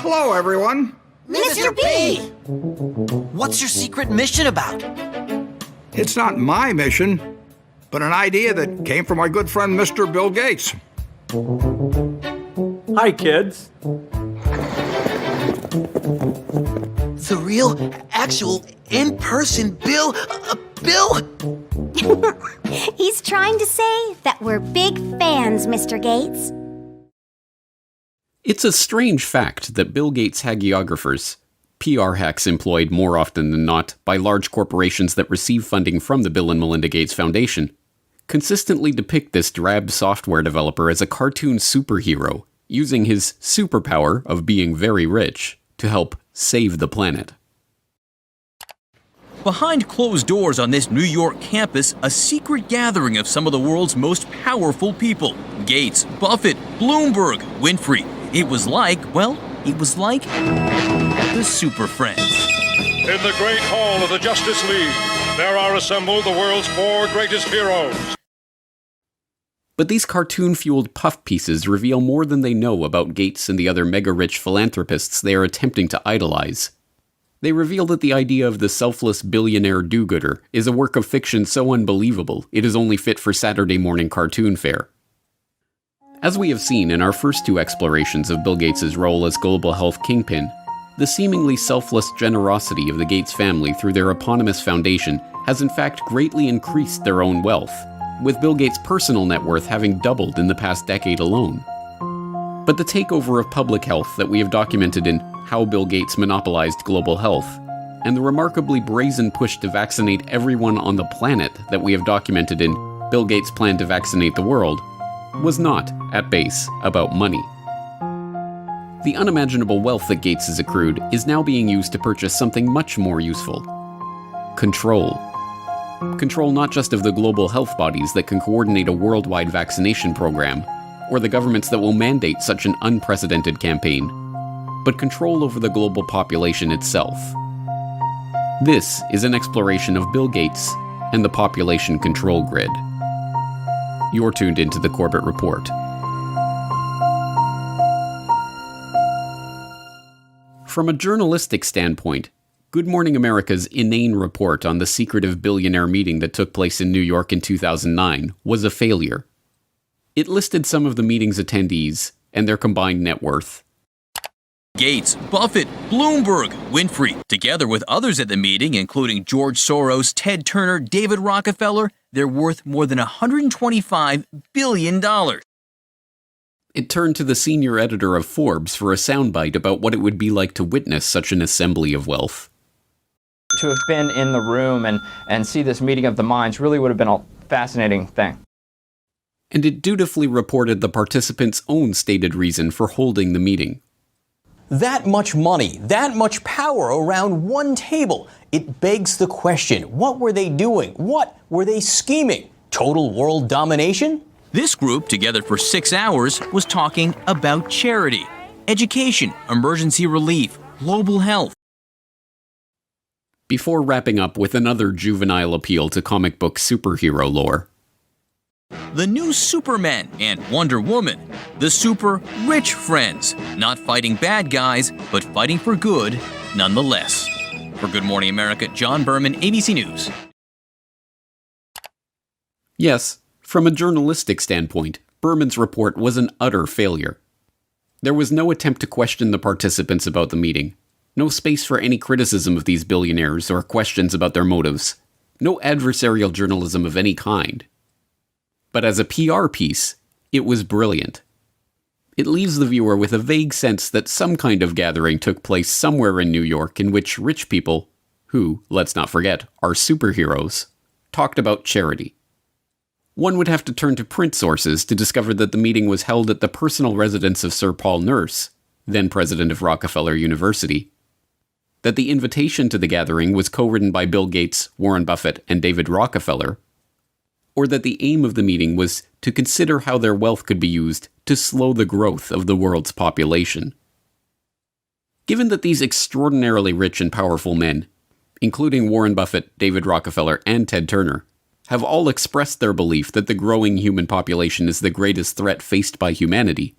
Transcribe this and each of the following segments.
Hello, everyone. Mr. B! What's your secret mission about? It's not my mission, but an idea that came from my good friend, Mr. Bill Gates. Hi, kids. The real, actual, in-person Bill? Bill? He's trying to say that we're big fans, Mr. Gates. It's a strange fact that Bill Gates' hagiographers, PR hacks employed more often than not by large corporations that receive funding from the Bill and Melinda Gates Foundation, consistently depict this drab software developer as a cartoon superhero, using his superpower of being very rich to help save the planet. Behind closed doors on this New York campus, a secret gathering of some of the world's most powerful people. Gates, Buffett, Bloomberg, Winfrey. It was like the Super Friends. In the great hall of the Justice League, there are assembled the world's 4 greatest heroes. But these cartoon-fueled puff pieces reveal more than they know about Gates and the other mega-rich philanthropists they are attempting to idolize. They reveal that the idea of the selfless billionaire do-gooder is a work of fiction so unbelievable it is only fit for Saturday morning cartoon fare. As we have seen in our first 2 explorations of Bill Gates' role as global health kingpin, the seemingly selfless generosity of the Gates family through their eponymous foundation has in fact greatly increased their own wealth, with Bill Gates' personal net worth having doubled in the past decade alone. But the takeover of public health that we have documented in How Bill Gates Monopolized Global Health, and the remarkably brazen push to vaccinate everyone on the planet that we have documented in Bill Gates' Plan to Vaccinate the World, was not, at base, about money. The unimaginable wealth that Gates has accrued is now being used to purchase something much more useful. Control. Control not just of the global health bodies that can coordinate a worldwide vaccination program, or the governments that will mandate such an unprecedented campaign, but control over the global population itself. This is an exploration of Bill Gates and the population control grid. You're tuned into the Corbett Report. From a journalistic standpoint, Good Morning America's inane report on the secretive billionaire meeting that took place in New York in 2009 was a failure. It listed some of the meeting's attendees and their combined net worth. Gates, Buffett, Bloomberg, Winfrey, together with others at the meeting, including George Soros, Ted Turner, David Rockefeller, they're worth more than $125 billion. It turned to the senior editor of Forbes for a soundbite about what it would be like to witness such an assembly of wealth. To have been in the room and see this meeting of the minds really would have been a fascinating thing. And it dutifully reported the participants' own stated reason for holding the meeting. That much money, that much power around one table. It begs the question, what were they doing? What were they scheming? Total world domination? This group, together for 6 hours, was talking about charity, education, emergency relief, global health. Before wrapping up with another juvenile appeal to comic book superhero lore. The new Superman and Wonder Woman, the super rich friends, not fighting bad guys, but fighting for good nonetheless. For Good Morning America, John Berman, ABC News. Yes, from a journalistic standpoint, Berman's report was an utter failure. There was no attempt to question the participants about the meeting, no space for any criticism of these billionaires or questions about their motives, no adversarial journalism of any kind. But as a PR piece, it was brilliant. It leaves the viewer with a vague sense that some kind of gathering took place somewhere in New York in which rich people, who, let's not forget, are superheroes, talked about charity. One would have to turn to print sources to discover that the meeting was held at the personal residence of Sir Paul Nurse, then president of Rockefeller University, that the invitation to the gathering was co-written by Bill Gates, Warren Buffett, and David Rockefeller, or that the aim of the meeting was to consider how their wealth could be used to slow the growth of the world's population. Given that these extraordinarily rich and powerful men, including Warren Buffett, David Rockefeller, and Ted Turner, have all expressed their belief that the growing human population is the greatest threat faced by humanity,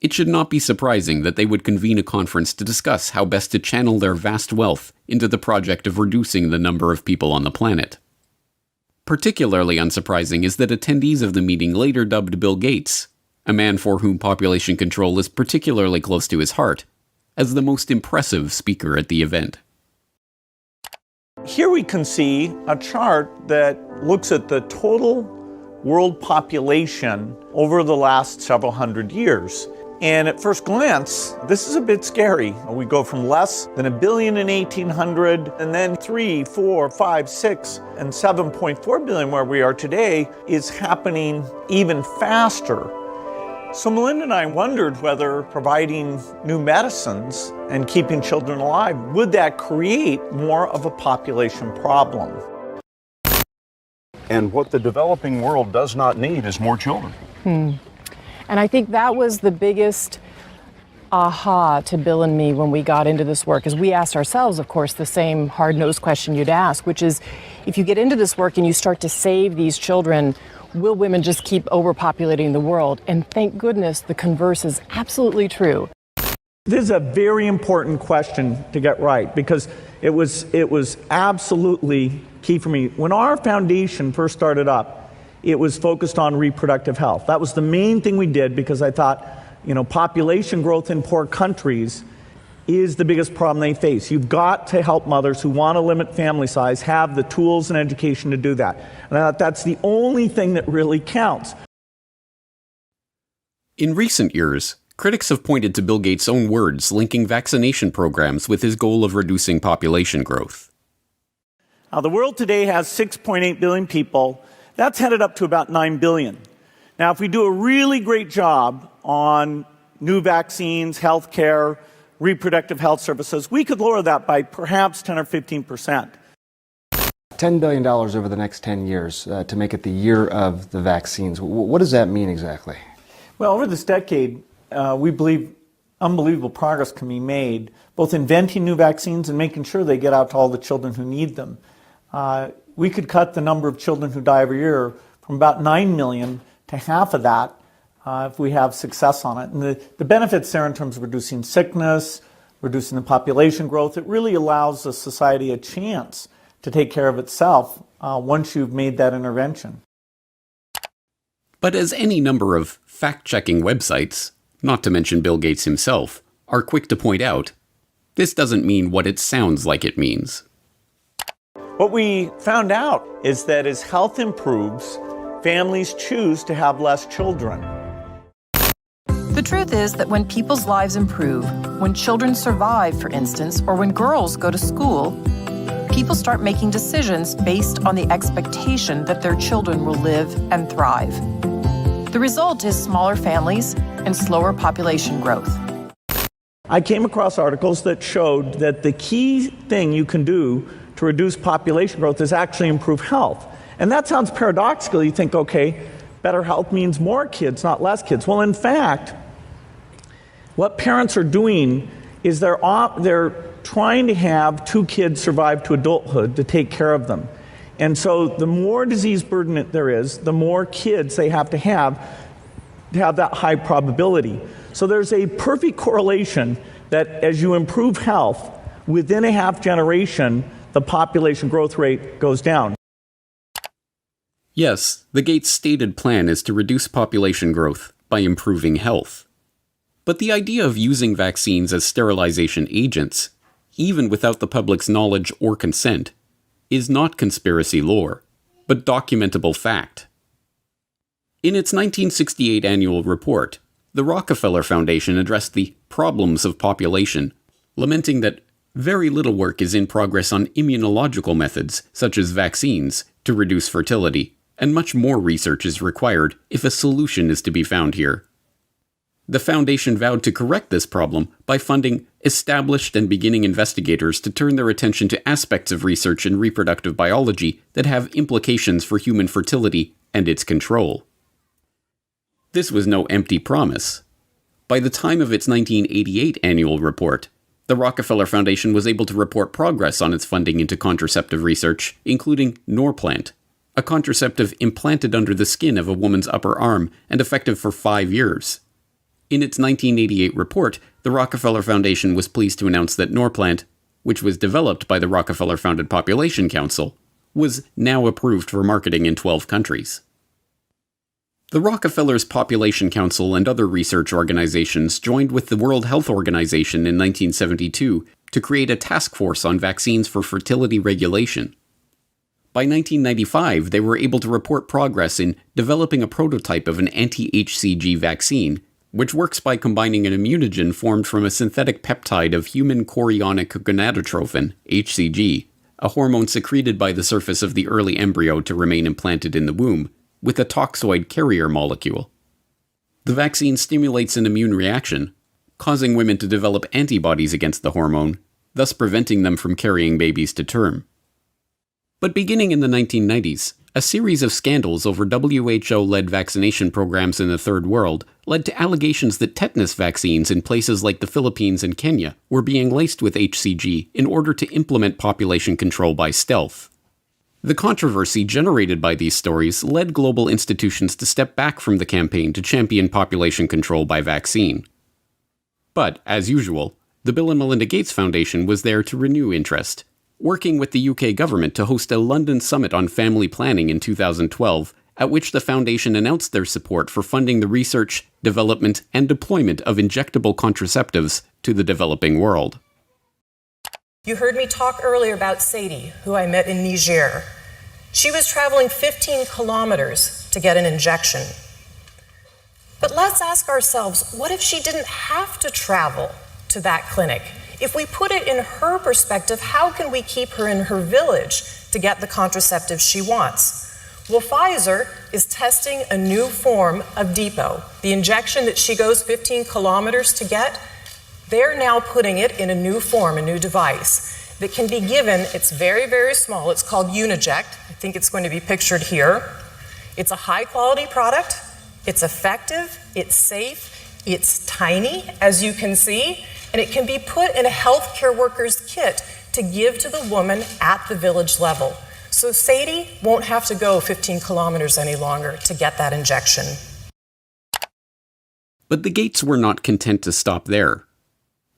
it should not be surprising that they would convene a conference to discuss how best to channel their vast wealth into the project of reducing the number of people on the planet. Particularly unsurprising is that attendees of the meeting later dubbed Bill Gates, a man for whom population control is particularly close to his heart, as the most impressive speaker at the event. Here we can see a chart that looks at the total world population over the last several hundred years. And at first glance, this is a bit scary. We go from less than 1 billion in 1800, and then 3, 4, 5, 6, and 7.4 billion where we are today is happening even faster. So Melinda and I wondered whether providing new medicines and keeping children alive, would that create more of a population problem? And what the developing world does not need is more children. And I think that was the biggest aha to Bill and me when we got into this work, is we asked ourselves, of course, the same hard-nosed question you'd ask, which is, if you get into this work and you start to save these children, will women just keep overpopulating the world? And thank goodness the converse is absolutely true. This is a very important question to get right, because it was absolutely key for me. When our foundation first started up, it was focused on reproductive health. That was the main thing we did, because I thought, population growth in poor countries is the biggest problem they face. You've got to help mothers who want to limit family size have the tools and education to do that. And I thought that's the only thing that really counts. In recent years, critics have pointed to Bill Gates' own words linking vaccination programs with his goal of reducing population growth. Now, the world today has 6.8 billion people. That's headed up to about 9 billion. Now, if we do a really great job on new vaccines, healthcare, reproductive health services, we could lower that by perhaps 10 or 15%. $10 billion over the next 10 years to make it the year of the vaccines. What does that mean exactly? Well, over this decade, we believe unbelievable progress can be made, both inventing new vaccines and making sure they get out to all the children who need them. We could cut the number of children who die every year from about 9 million to half of that if we have success on it. And the benefits there in terms of reducing sickness, reducing the population growth, it really allows the society a chance to take care of itself once you've made that intervention. But as any number of fact-checking websites, not to mention Bill Gates himself, are quick to point out, this doesn't mean what it sounds like it means. What we found out is that as health improves, families choose to have less children. The truth is that when people's lives improve, when children survive, for instance, or when girls go to school, people start making decisions based on the expectation that their children will live and thrive. The result is smaller families and slower population growth. I came across articles that showed that the key thing you can do to reduce population growth is actually improve health. And that sounds paradoxical. You think, okay, better health means more kids, not less kids. Well, in fact, what parents are doing is they're trying to have 2 kids survive to adulthood to take care of them. And so the more disease burden there is, the more kids they have to have that high probability. So there's a perfect correlation that as you improve health, within a half generation, the population growth rate goes down. Yes, the Gates' stated plan is to reduce population growth by improving health. But the idea of using vaccines as sterilization agents, even without the public's knowledge or consent, is not conspiracy lore, but documentable fact. In its 1968 annual report, the Rockefeller Foundation addressed the problems of population, lamenting that very little work is in progress on immunological methods, such as vaccines, to reduce fertility, and much more research is required if a solution is to be found here. The Foundation vowed to correct this problem by funding established and beginning investigators to turn their attention to aspects of research in reproductive biology that have implications for human fertility and its control. This was no empty promise. By the time of its 1988 annual report, the Rockefeller Foundation was able to report progress on its funding into contraceptive research, including Norplant, a contraceptive implanted under the skin of a woman's upper arm and effective for 5 years. In its 1988 report, the Rockefeller Foundation was pleased to announce that Norplant, which was developed by the Rockefeller-founded Population Council, was now approved for marketing in 12 countries. The Rockefeller's Population Council and other research organizations joined with the World Health Organization in 1972 to create a task force on vaccines for fertility regulation. By 1995, they were able to report progress in developing a prototype of an anti-HCG vaccine, which works by combining an immunogen formed from a synthetic peptide of human chorionic gonadotrophin, HCG, a hormone secreted by the surface of the early embryo to remain implanted in the womb, with a toxoid carrier molecule. The vaccine stimulates an immune reaction, causing women to develop antibodies against the hormone, thus preventing them from carrying babies to term. But beginning in the 1990s, a series of scandals over WHO-led vaccination programs in the Third World led to allegations that tetanus vaccines in places like the Philippines and Kenya were being laced with HCG in order to implement population control by stealth. The controversy generated by these stories led global institutions to step back from the campaign to champion population control by vaccine. But, as usual, the Bill and Melinda Gates Foundation was there to renew interest, working with the UK government to host a London summit on family planning in 2012, at which the foundation announced their support for funding the research, development, and deployment of injectable contraceptives to the developing world. You heard me talk earlier about Sadie, who I met in Niger. She was traveling 15 kilometers to get an injection. But let's ask ourselves, what if she didn't have to travel to that clinic? If we put it in her perspective, how can we keep her in her village to get the contraceptive she wants? Well, Pfizer is testing a new form of depot. The injection that she goes 15 kilometers to get, they're now putting it in a new form, a new device that can be given. It's very, very small. It's called Uniject. I think it's going to be pictured here. It's a high-quality product. It's effective. It's safe. It's tiny, as you can see. And it can be put in a healthcare worker's kit to give to the woman at the village level. So Sadie won't have to go 15 kilometers any longer to get that injection. But the Gates were not content to stop there.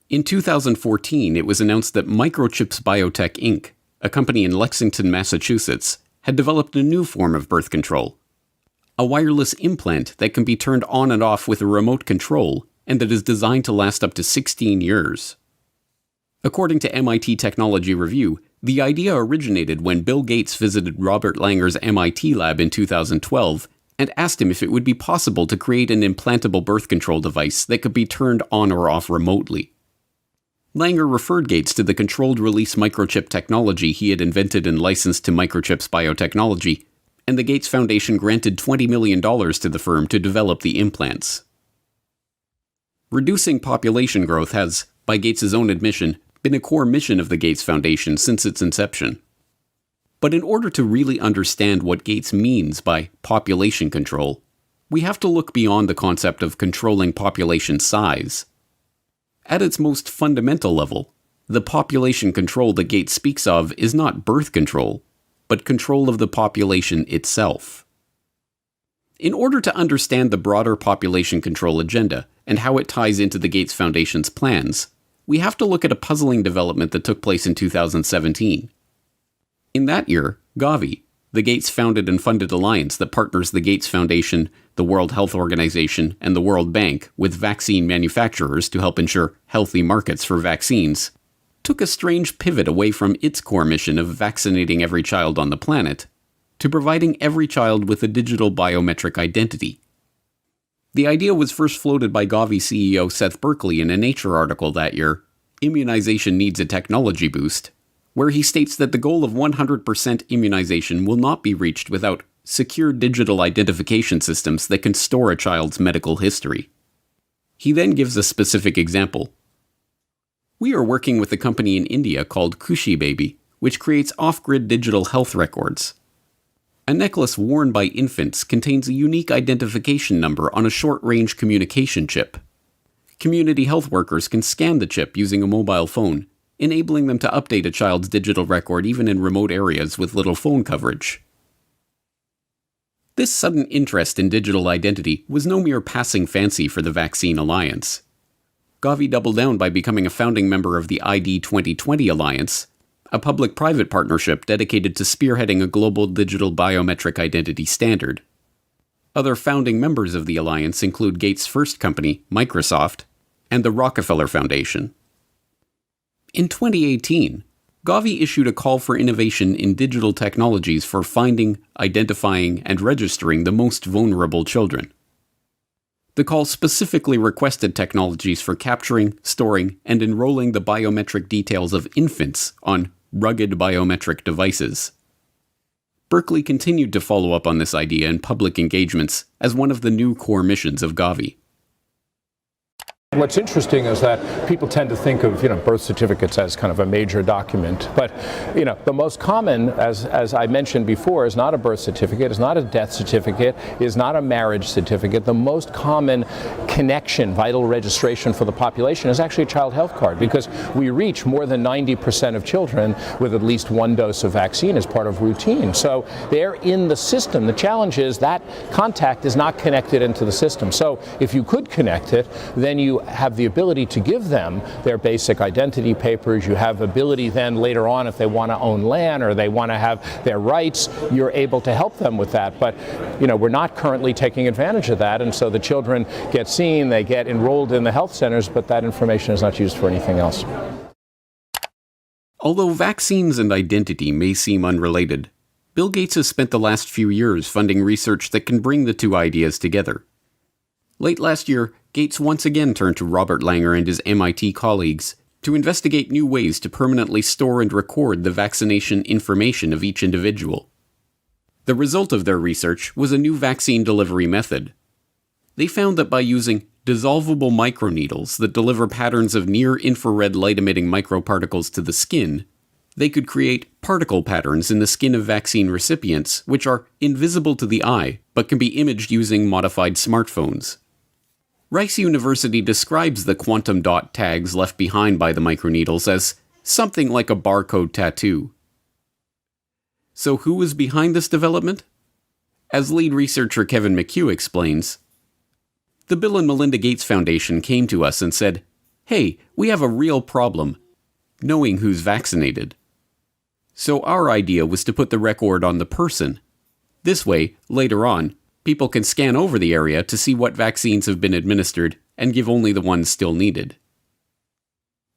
In 2014, it was announced that Microchips Biotech Inc., a company in Lexington, Massachusetts, had developed a new form of birth control. A wireless implant that can be turned on and off with a remote control and that is designed to last up to 16 years. According to MIT Technology Review, the idea originated when Bill Gates visited Robert Langer's MIT lab in 2012 and asked him if it would be possible to create an implantable birth control device that could be turned on or off remotely. Langer referred Gates to the controlled release microchip technology he had invented and licensed to Microchips Biotechnology, and the Gates Foundation granted $20 million to the firm to develop the implants. Reducing population growth has, by Gates' own admission, been a core mission of the Gates Foundation since its inception. But in order to really understand what Gates means by population control, we have to look beyond the concept of controlling population size. At its most fundamental level, the population control that Gates speaks of is not birth control, but control of the population itself. In order to understand the broader population control agenda and how it ties into the Gates Foundation's plans, we have to look at a puzzling development that took place in 2017. In that year, Gavi, the Gates-founded and funded alliance that partners the Gates Foundation, the World Health Organization, and the World Bank with vaccine manufacturers to help ensure healthy markets for vaccines, took a strange pivot away from its core mission of vaccinating every child on the planet to providing every child with a digital biometric identity. The idea was first floated by Gavi CEO Seth Berkley in a Nature article that year, Immunization Needs a Technology Boost, where he states that the goal of 100% immunization will not be reached without secure digital identification systems that can store a child's medical history. He then gives a specific example. We are working with a company in India called Kushi Baby, which creates off-grid digital health records. A necklace worn by infants contains a unique identification number on a short-range communication chip. Community health workers can scan the chip using a mobile phone, enabling them to update a child's digital record even in remote areas with little phone coverage. This sudden interest in digital identity was no mere passing fancy for the Vaccine Alliance. Gavi doubled down by becoming a founding member of the ID 2020 Alliance, a public-private partnership dedicated to spearheading a global digital biometric identity standard. Other founding members of the alliance include Gates' first company, Microsoft, and the Rockefeller Foundation. In 2018, Gavi issued a call for innovation in digital technologies for finding, identifying, and registering the most vulnerable children. The call specifically requested technologies for capturing, storing, and enrolling the biometric details of infants on rugged biometric devices. Berkeley continued to follow up on this idea in public engagements as one of the new core missions of Gavi. What's interesting is that people tend to think of, birth certificates as kind of a major document, but, the most common, as I mentioned before, is not a birth certificate, is not a death certificate, is not a marriage certificate. The most common connection, vital registration for the population is actually a child health card, because we reach more than 90% of children with at least one dose of vaccine as part of routine. So they're in the system. The challenge is that contact is not connected into the system. So if you could connect it, then you have the ability to give them their basic identity papers. You have ability then later on, if they want to own land or they want to have their rights, you're able to help them with that. But we're not currently taking advantage of that, and so the children get seen, they get enrolled in the health centers, but that information is not used for anything else. Although vaccines and identity may seem unrelated, Bill Gates has spent the last few years funding research that can bring the two ideas together. Late last year, Gates once again turned to Robert Langer and his MIT colleagues to investigate new ways to permanently store and record the vaccination information of each individual. The result of their research was a new vaccine delivery method. They found that by using dissolvable microneedles that deliver patterns of near-infrared light-emitting microparticles to the skin, they could create particle patterns in the skin of vaccine recipients which are invisible to the eye but can be imaged using modified smartphones. Rice University describes the quantum dot tags left behind by the microneedles as something like a barcode tattoo. So who was behind this development? As lead researcher Kevin McHugh explains, the Bill and Melinda Gates Foundation came to us and said, "Hey, we have a real problem, knowing who's vaccinated." So our idea was to put the record on the person. This way, later on, people can scan over the area to see what vaccines have been administered and give only the ones still needed.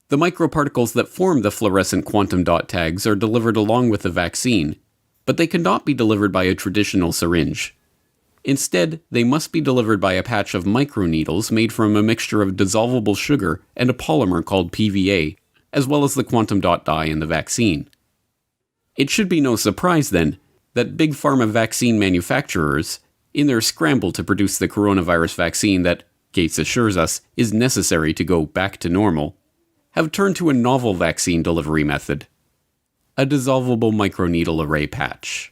The microparticles that form the fluorescent quantum dot tags are delivered along with the vaccine, but they cannot be delivered by a traditional syringe. Instead, they must be delivered by a patch of microneedles made from a mixture of dissolvable sugar and a polymer called PVA, as well as the quantum dot dye in the vaccine. It should be no surprise, then, that big pharma vaccine manufacturers, in their scramble to produce the coronavirus vaccine that, Gates assures us, is necessary to go back to normal, have turned to a novel vaccine delivery method: a dissolvable microneedle array patch.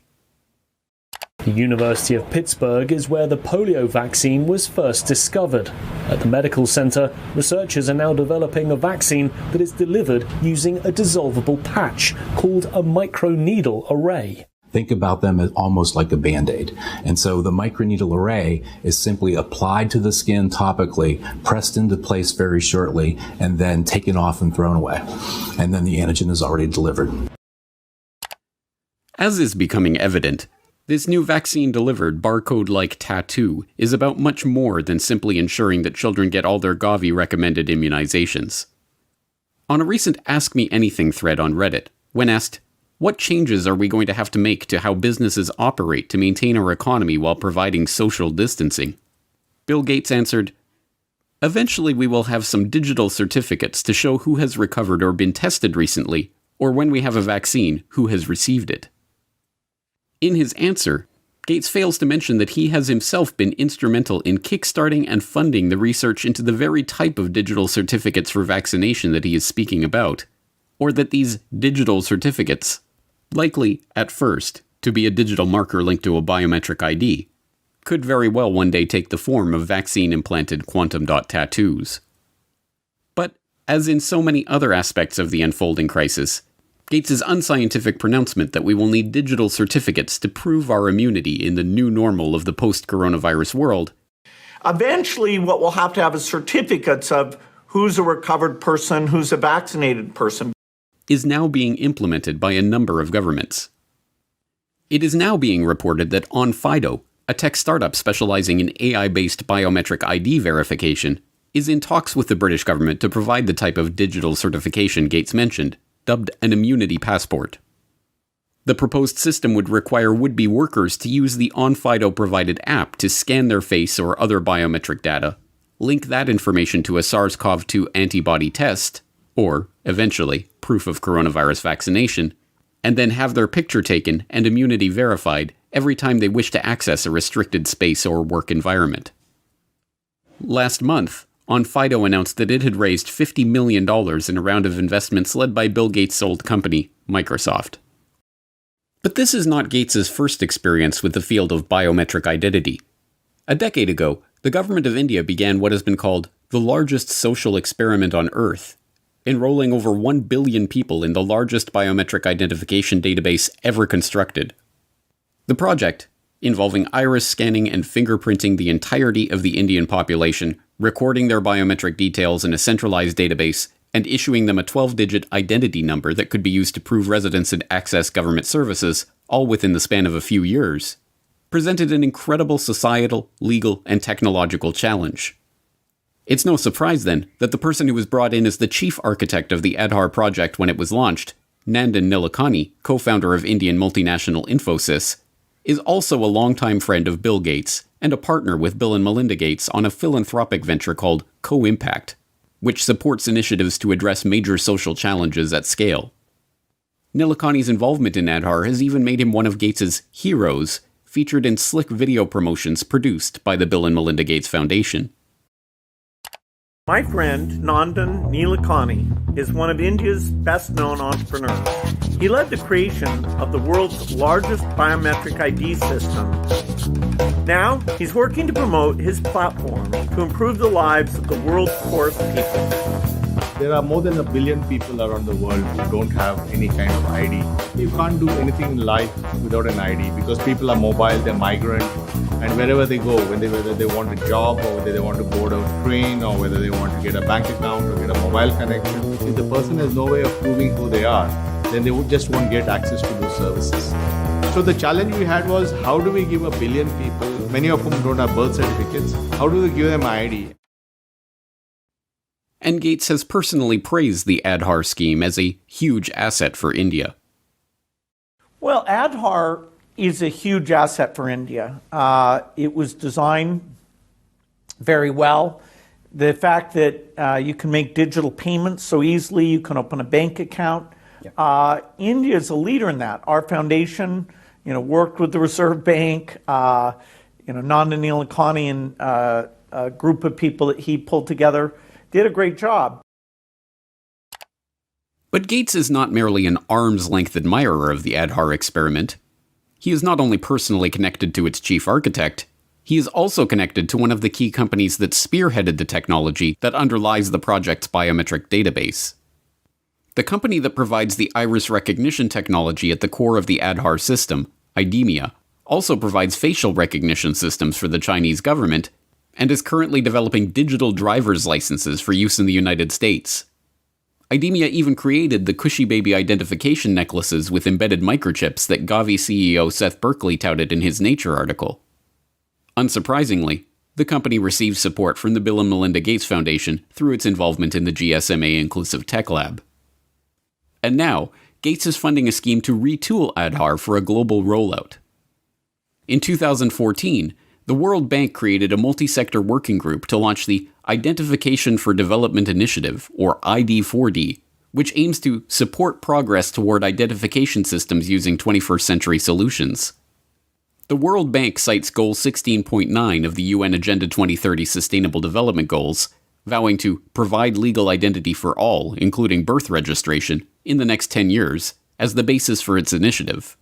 The University of Pittsburgh is where the polio vaccine was first discovered. At the medical center, researchers are now developing a vaccine that is delivered using a dissolvable patch called a microneedle array. Think about them as almost like a Band-Aid. And so the microneedle array is simply applied to the skin topically, pressed into place very shortly, and then taken off and thrown away. And then the antigen is already delivered. As is becoming evident, this new vaccine-delivered barcode-like tattoo is about much more than simply ensuring that children get all their Gavi-recommended immunizations. On a recent Ask Me Anything thread on Reddit, when asked, "What changes are we going to have to make to how businesses operate to maintain our economy while providing social distancing?" Bill Gates answered, "Eventually we will have some digital certificates to show who has recovered or been tested recently, or when we have a vaccine, who has received it." In his answer, Gates fails to mention that he has himself been instrumental in kickstarting and funding the research into the very type of digital certificates for vaccination that he is speaking about, or that these digital certificates, likely, at first, to be a digital marker linked to a biometric ID, could very well one day take the form of vaccine-implanted quantum dot tattoos. But, as in so many other aspects of the unfolding crisis, Gates' unscientific pronouncement that we will need digital certificates to prove our immunity in the new normal of the post-coronavirus world. Eventually, what we'll have to have is certificates of who's a recovered person, who's a vaccinated person, is now being implemented by a number of governments. It is now being reported that OnFido, a tech startup specializing in AI-based biometric ID verification, is in talks with the British government to provide the type of digital certification Gates mentioned, dubbed an immunity passport. The proposed system would require would-be workers to use the OnFido-provided app to scan their face or other biometric data, link that information to a SARS-CoV-2 antibody test, or, eventually, proof of coronavirus vaccination, and then have their picture taken and immunity verified every time they wish to access a restricted space or work environment. Last month, OnFido announced that it had raised $50 million in a round of investments led by Bill Gates' old company, Microsoft. But this is not Gates' first experience with the field of biometric identity. A decade ago, the government of India began what has been called the largest social experiment on Earth, enrolling over 1 billion people in the largest biometric identification database ever constructed. The project, involving iris scanning and fingerprinting the entirety of the Indian population, recording their biometric details in a centralized database, and issuing them a 12-digit identity number that could be used to prove residence and access government services, all within the span of a few years, presented an incredible societal, legal, and technological challenge. It's no surprise, then, that the person who was brought in as the chief architect of the Aadhaar project when it was launched, Nandan Nilekani, co-founder of Indian multinational Infosys, is also a longtime friend of Bill Gates and a partner with Bill and Melinda Gates on a philanthropic venture called Co-Impact, which supports initiatives to address major social challenges at scale. Nilekani's involvement in Aadhaar has even made him one of Gates' heroes, featured in slick video promotions produced by the Bill and Melinda Gates Foundation. My friend, Nandan Nilekani, is one of India's best-known entrepreneurs. He led the creation of the world's largest biometric ID system. Now, he's working to promote his platform to improve the lives of the world's poorest people. There are more than 1 billion people around the world who don't have any kind of ID. You can't do anything in life without an ID because people are mobile, they're migrant, and wherever they go, whether they want a job or whether they want to board a train or whether they want to get a bank account or get a mobile connection, if the person has no way of proving who they are, then they just won't get access to those services. So the challenge we had was, how do we give 1 billion people, many of whom don't have birth certificates, how do we give them ID? And Gates has personally praised the Aadhaar scheme as a huge asset for India. Well, Aadhaar is a huge asset for India. It was designed very well. The fact that you can make digital payments so easily, you can open a bank account. India is a leader in that. Our foundation, worked with the Reserve Bank. Nandan Nilekani and a group of people that he pulled together did a great job. But Gates is not merely an arm's-length admirer of the Aadhaar experiment. He is not only personally connected to its chief architect, he is also connected to one of the key companies that spearheaded the technology that underlies the project's biometric database. The company that provides the iris recognition technology at the core of the Aadhaar system, IDEMIA, also provides facial recognition systems for the Chinese government and is currently developing digital driver's licenses for use in the United States. IDEMIA even created the Cushy Baby identification necklaces with embedded microchips that Gavi CEO Seth Berkley touted in his Nature article. Unsurprisingly, the company receives support from the Bill and Melinda Gates Foundation through its involvement in the GSMA Inclusive Tech Lab. And now, Gates is funding a scheme to retool Aadhaar for a global rollout. In 2014, the World Bank created a multi-sector working group to launch the Identification for Development Initiative, or ID4D, which aims to support progress toward identification systems using 21st century solutions. The World Bank cites Goal 16.9 of the UN Agenda 2030 Sustainable Development Goals, vowing to provide legal identity for all, including birth registration, in the next 10 years, as the basis for its initiative.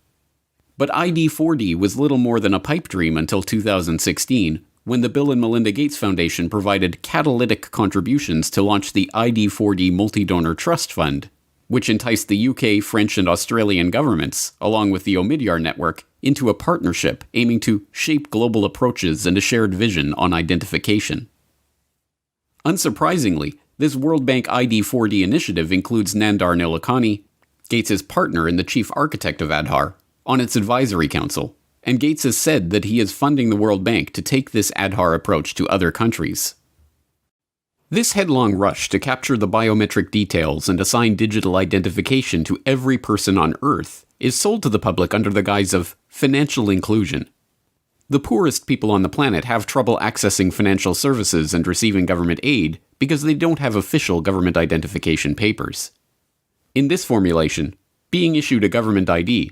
But ID4D was little more than a pipe dream until 2016, when the Bill and Melinda Gates Foundation provided catalytic contributions to launch the ID4D Multi-Donor Trust Fund, which enticed the UK, French, and Australian governments, along with the Omidyar network, into a partnership aiming to shape global approaches and a shared vision on identification. Unsurprisingly, this World Bank ID4D initiative includes Nandar Nilekani, Gates' partner and the chief architect of Aadhaar, on its advisory council, and Gates has said that he is funding the World Bank to take this Aadhaar approach to other countries. This headlong rush to capture the biometric details and assign digital identification to every person on Earth is sold to the public under the guise of financial inclusion. The poorest people on the planet have trouble accessing financial services and receiving government aid because they don't have official government identification papers. In this formulation, being issued a government ID,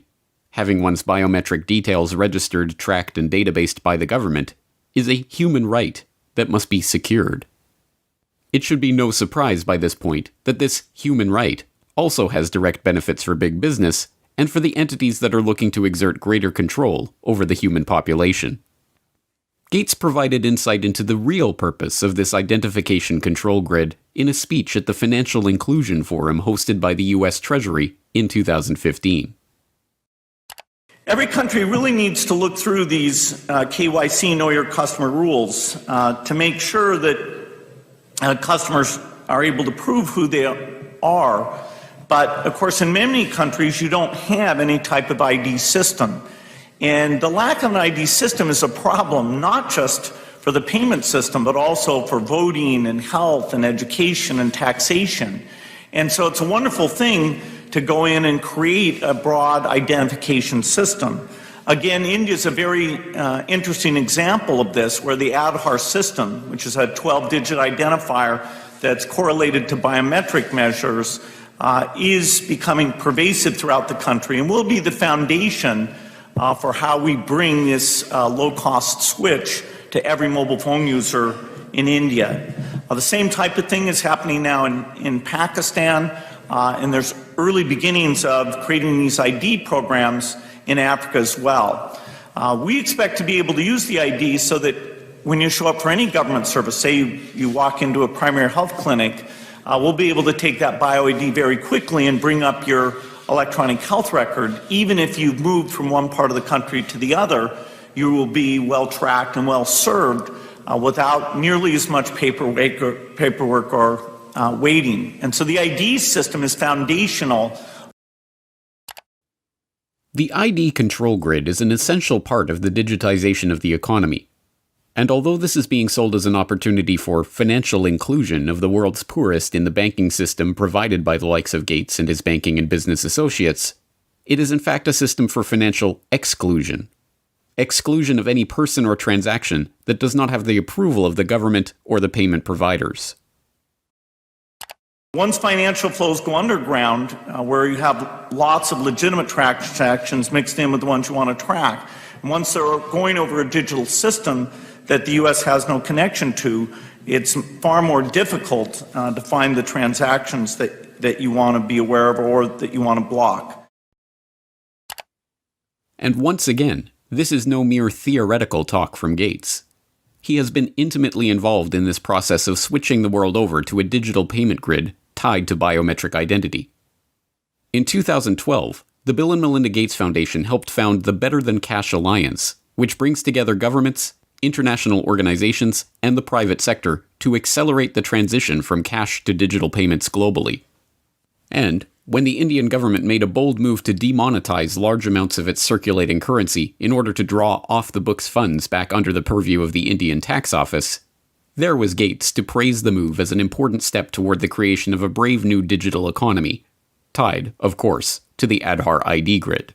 having one's biometric details registered, tracked, and databased by the government, is a human right that must be secured. It should be no surprise by this point that this human right also has direct benefits for big business and for the entities that are looking to exert greater control over the human population. Gates provided insight into the real purpose of this identification control grid in a speech at the Financial Inclusion Forum hosted by the US Treasury in 2015. Every country really needs to look through these KYC, Know Your Customer rules, to make sure that customers are able to prove who they are. But of course, in many countries, you don't have any type of ID system. And the lack of an ID system is a problem, not just for the payment system, but also for voting and health and education and taxation. And so it's a wonderful thing to go in and create a broad identification system. Again, India is a very interesting example of this, where the Aadhaar system, which is a 12-digit identifier that's correlated to biometric measures, is becoming pervasive throughout the country and will be the foundation for how we bring this low-cost switch to every mobile phone user in India. The same type of thing is happening now in Pakistan, and there's early beginnings of creating these ID programs in Africa as well. We expect to be able to use the ID so that when you show up for any government service, say you walk into a primary health clinic, we'll be able to take that bio-ID very quickly and bring up your electronic health record. Even if you've moved from one part of the country to the other, you will be well tracked and well served without nearly as much paperwork or waiting. And so the ID system is foundational. The ID control grid is an essential part of the digitization of the economy. And although this is being sold as an opportunity for financial inclusion of the world's poorest in the banking system provided by the likes of Gates and his banking and business associates, it is in fact a system for financial exclusion. Exclusion of any person or transaction that does not have the approval of the government or the payment providers. Once financial flows go underground, where you have lots of legitimate transactions mixed in with the ones you want to track, and once they're going over a digital system that the U.S. has no connection to, it's far more difficult to find the transactions that you want to be aware of or that you want to block. And once again, this is no mere theoretical talk from Gates. He has been intimately involved in this process of switching the world over to a digital payment grid tied to biometric identity. In 2012, the Bill and Melinda Gates Foundation helped found the Better Than Cash Alliance, which brings together governments, international organizations, and the private sector to accelerate the transition from cash to digital payments globally. And when the Indian government made a bold move to demonetize large amounts of its circulating currency in order to draw off-the-books funds back under the purview of the Indian tax office, there was Gates to praise the move as an important step toward the creation of a brave new digital economy, tied, of course, to the Aadhaar ID grid.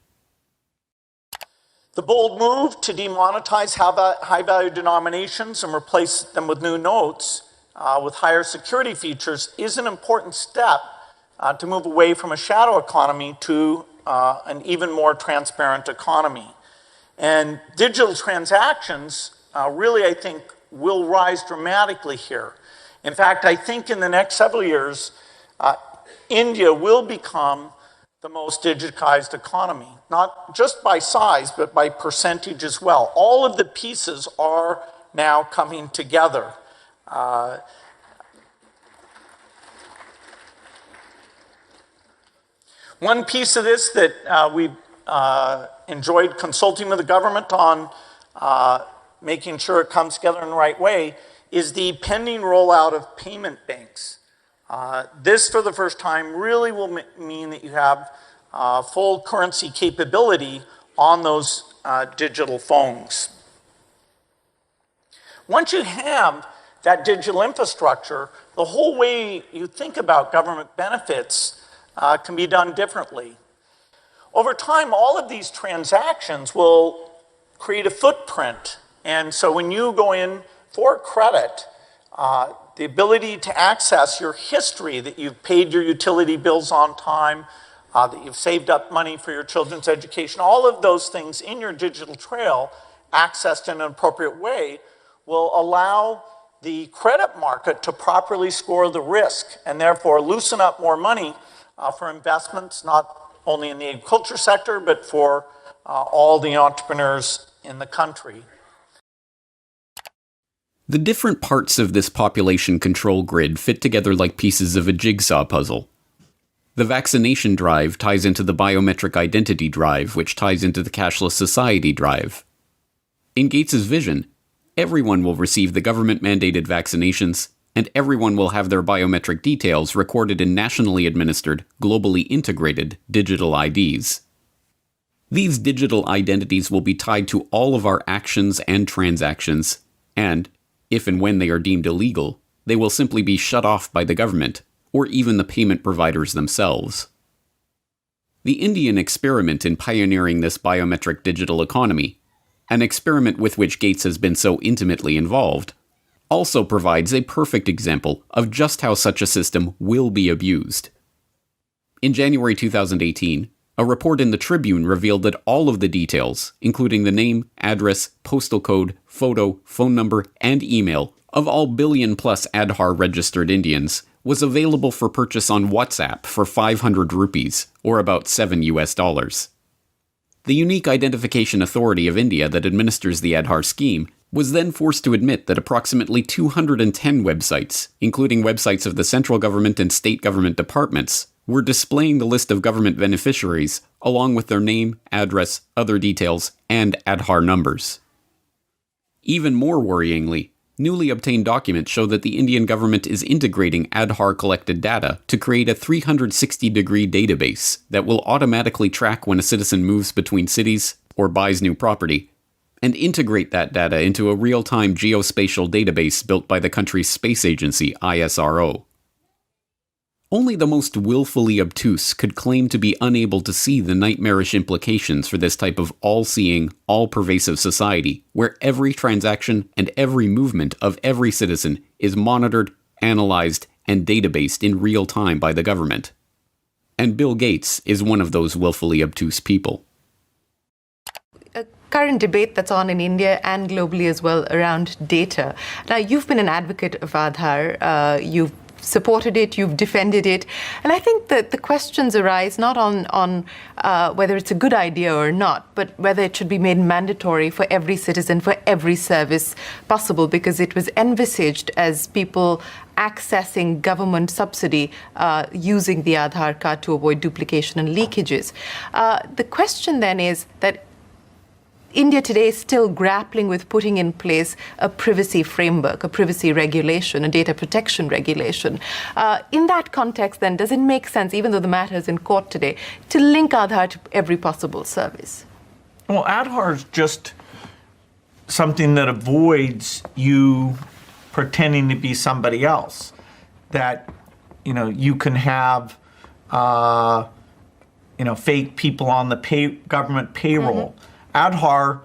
The bold move to demonetize high-value denominations and replace them with new notes with higher security features is an important step to move away from a shadow economy to an even more transparent economy. And digital transactions really, I think, will rise dramatically here. In fact, I think in the next several years, India will become the most digitized economy, not just by size, but by percentage as well. All of the pieces are now coming together. One piece of this that we've enjoyed consulting with the government on making sure it comes together in the right way is the pending rollout of payment banks. This, for the first time, really will mean that you have full currency capability on those digital phones. Once you have that digital infrastructure, the whole way you think about government benefits can be done differently. Over time, all of these transactions will create a footprint. And so when you go in for credit, the ability to access your history, that you've paid your utility bills on time, that you've saved up money for your children's education, all of those things in your digital trail, accessed in an appropriate way, will allow the credit market to properly score the risk and therefore loosen up more money for investments, not only in the agriculture sector, but for all the entrepreneurs in the country. The different parts of this population control grid fit together like pieces of a jigsaw puzzle. The vaccination drive ties into the biometric identity drive, which ties into the cashless society drive. In Gates's vision, everyone will receive the government-mandated vaccinations, and everyone will have their biometric details recorded in nationally administered, globally integrated digital IDs. These digital identities will be tied to all of our actions and transactions, and, if and when they are deemed illegal, they will simply be shut off by the government, or even the payment providers themselves. The Indian experiment in pioneering this biometric digital economy, an experiment with which Gates has been so intimately involved, also provides a perfect example of just how such a system will be abused. In January 2018, a report in the Tribune revealed that all of the details, including the name, address, postal code, photo, phone number, and email of all billion-plus Aadhaar-registered Indians, was available for purchase on WhatsApp for 500 rupees, or about $7. The Unique Identification Authority of India that administers the Aadhaar scheme was then forced to admit that approximately 210 websites, including websites of the central government and state government departments, were displaying the list of government beneficiaries along with their name, address, other details, and Aadhaar numbers. Even more worryingly, newly obtained documents show that the Indian government is integrating Aadhaar-collected data to create a 360-degree database that will automatically track when a citizen moves between cities or buys new property, and integrate that data into a real-time geospatial database built by the country's space agency, ISRO. Only the most willfully obtuse could claim to be unable to see the nightmarish implications for this type of all-seeing, all-pervasive society, where every transaction and every movement of every citizen is monitored, analyzed, and databased in real time by the government. And Bill Gates is one of those willfully obtuse people. A current debate that's on in India and globally as well around data. Now, you've been an advocate of Aadhaar. You've supported it, you've defended it. And I think that the questions arise not on whether it's a good idea or not, but whether it should be made mandatory for every citizen, for every service possible, because it was envisaged as people accessing government subsidy using the Aadhaar card to avoid duplication and leakages. The question then is that India today is still grappling with putting in place a privacy framework, a privacy regulation, a data protection regulation. In that context, then, does it make sense, even though the matter is in court today, to link Aadhaar to every possible service? Well, Aadhaar is just something that avoids you pretending to be somebody else. That, you can have, fake people on the government payroll. Mm-hmm. Aadhaar,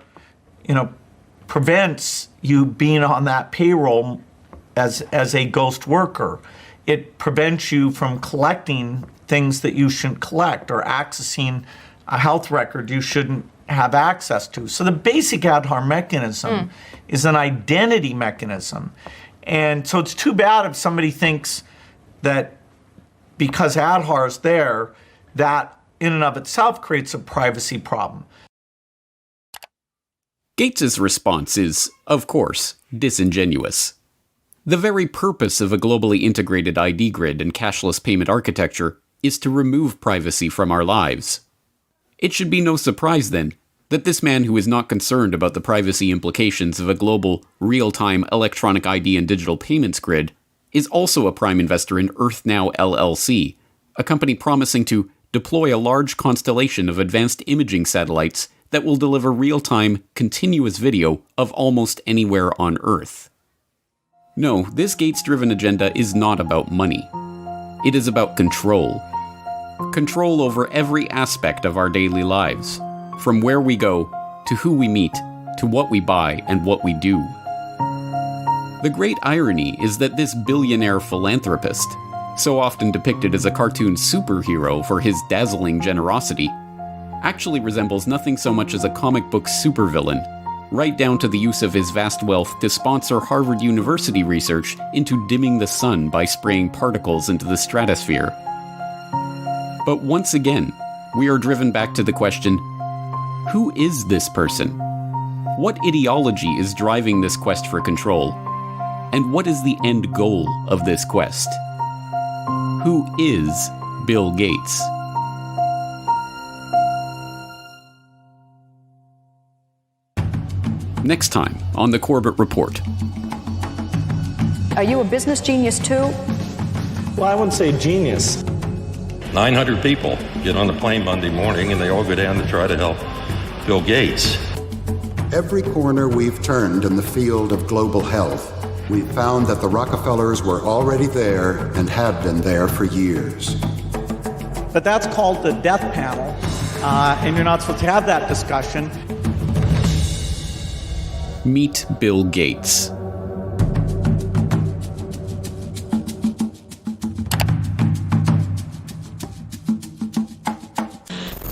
prevents you being on that payroll as a ghost worker. It prevents you from collecting things that you shouldn't collect or accessing a health record you shouldn't have access to. So the basic Aadhaar mechanism is an identity mechanism. And so it's too bad if somebody thinks that because Aadhaar is there, that in and of itself creates a privacy problem. Gates's response is, of course, disingenuous. The very purpose of a globally integrated ID grid and cashless payment architecture is to remove privacy from our lives. It should be no surprise, then, that this man who is not concerned about the privacy implications of a global, real-time electronic ID and digital payments grid is also a prime investor in EarthNow LLC, a company promising to deploy a large constellation of advanced imaging satellites that will deliver real-time, continuous video of almost anywhere on Earth. No, this Gates-driven agenda is not about money. It is about control. Control over every aspect of our daily lives, from where we go, to who we meet, to what we buy and what we do. The great irony is that this billionaire philanthropist, so often depicted as a cartoon superhero for his dazzling generosity, actually resembles nothing so much as a comic book supervillain, right down to the use of his vast wealth to sponsor Harvard University research into dimming the sun by spraying particles into the stratosphere. But once again, we are driven back to the question, who is this person? What ideology is driving this quest for control? And what is the end goal of this quest? Who is Bill Gates? Next time on the Corbett Report. Are you a business genius too? Well, I wouldn't say genius. 900 people get on the plane Monday morning and they all go down to try to help Bill Gates. Every corner we've turned in the field of global health, we've found that the Rockefellers were already there and have been there for years. But that's called the death panel, and you're not supposed to have that discussion. Meet Bill Gates.